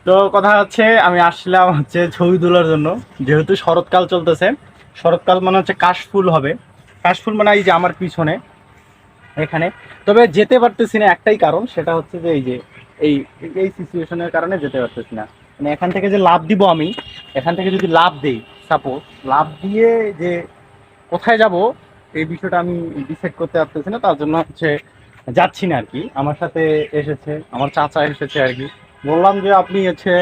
তো কথা হচ্ছে আমি আসলাম হচ্ছে ছবি তোলার জন্য, যেহেতু শরৎকাল চলতেছে। শরৎকাল মানে হচ্ছে কাশফুল হবে। কাশফুল মানে এই যে আমার পিছনে এখানে। তবে যেতে পারতেছি না একটাই কারণ, সেটা হচ্ছে যে এই এই সিচুয়েশনের কারণে যেতে পারতেছি না। মানে এখান থেকে যে লাভ দিব আমি, এখান থেকে যদি লাভ দেই, সাপোজ লাভ দিয়ে যে কোথায় যাব এই বিষয়টা আমি ডিসাইড করতে পারতেছি না। তার জন্য হচ্ছে যাচ্ছি না আর কি। আমার সাথে এসেছে আমার চাচা এসেছে আর কি। বললাম যে আপনি হচ্ছে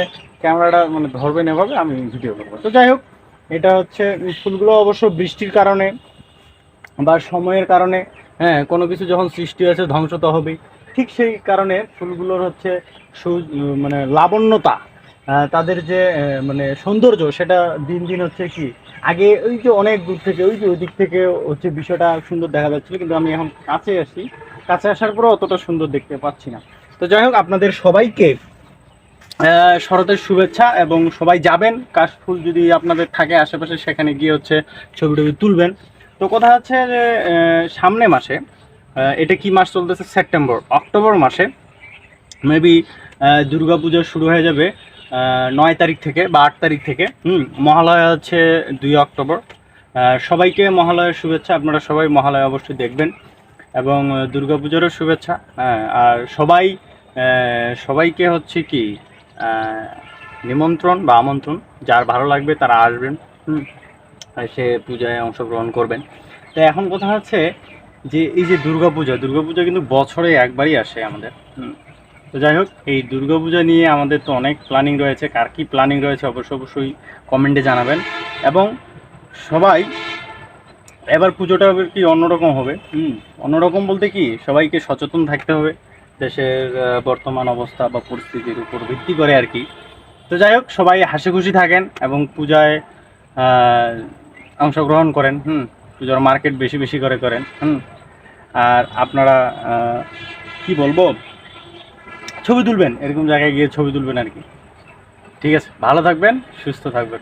ক্যামেরাটা মানে ধরবেন, এভাবে আমি ভিডিও করবো। তো যাই হোক, এটা হচ্ছে ফুলগুলো অবশ্য বৃষ্টির কারণে বা সময়ের কারণে, হ্যাঁ, কোনো কিছু যখন সৃষ্টি হয়েছে ধ্বংস তো হবেই। ঠিক সেই কারণে ফুলগুলোর হচ্ছে মানে লাবণ্যতা, তাদের যে মানে সৌন্দর্য, সেটা দিন দিন হচ্ছে কি, আগে ওই যে অনেক দূর থেকে ওই যে ওই দিক থেকে হচ্ছে বিষয়টা সুন্দর দেখা যাচ্ছিল, কিন্তু আমি এখন কাছে আসি, কাছে আসার পরে অতটা সুন্দর দেখতে পাচ্ছি না। তো যাই হোক, আপনাদের সবাইকে শরতের শুভেচ্ছা, এবং সবাই যাবেন কাশফুল যদি আপনাদের থাকে আশেপাশে, সেখানে গিয়ে হচ্ছে ছবি টবি তুলবেন। তো কথা হচ্ছে যে সামনে মাসে, এটা কি মাস চলতেছে, সেপ্টেম্বর অক্টোবর মাসে মেবি দুর্গাপূজা শুরু হয়ে যাবে 9 তারিখ থেকে বা 8 তারিখ থেকে। মহালয়া হচ্ছে 2 অক্টোবর। সবাইকে মহালয়ার শুভেচ্ছা, আপনারা সবাই মহালয়া অবশ্যই দেখবেন, এবং দুর্গাপূজারও শুভেচ্ছা। হ্যাঁ, আর সবাইকে হচ্ছে কি নিমন্ত্রণ বা আমন্ত্রণ, যার ভালো লাগবে তারা আসবেন, সে পূজায় অংশগ্রহণ করবেন। তো এখন কথা হচ্ছে যে এই যে দুর্গাপূজা কিন্তু বছরে একবারই আসে আমাদের। তো যাই হোক, এই দুর্গাপূজা নিয়ে আমাদের তো অনেক প্ল্যানিং রয়েছে। কার কী প্ল্যানিং রয়েছে অবশ্যই কমেন্টে জানাবেন। এবং সবাই, এবার পুজোটা কি অন্যরকম হবে। অন্যরকম বলতে কি, সবাইকে সচেতন থাকতে হবে দেশের বর্তমান অবস্থা বা পরিস্থিতির উপর ভিত্তি করে আর কি। তো যাই হোক, সবাই হাসি খুশি থাকেন এবং পূজায় অংশগ্রহণ করেন। পূজার মার্কেট বেশি বেশি করে করেন। আর আপনারা কি বলবো, ছবি তুলবেন, এরকম জায়গায় গিয়ে ছবি তুলবেন আর কি। ঠিক আছে, ভালো থাকবেন, সুস্থ থাকবেন।